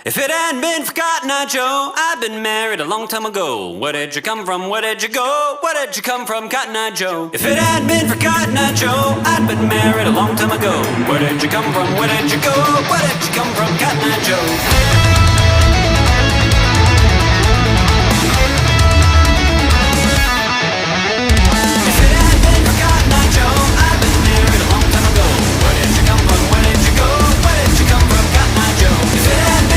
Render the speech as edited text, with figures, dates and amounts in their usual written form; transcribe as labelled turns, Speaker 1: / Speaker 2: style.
Speaker 1: If it hadn't been for Cotton Eye Joe, I'd been married a long time ago. Where did you come from? Where did you go? Where did you come from, Cotton Eye Joe? If it hadn't been for Cotton Eye Joe, I'd been married a long time ago. Where did you come from? Where did you go? Where did you come from, Cotton Eye Joe?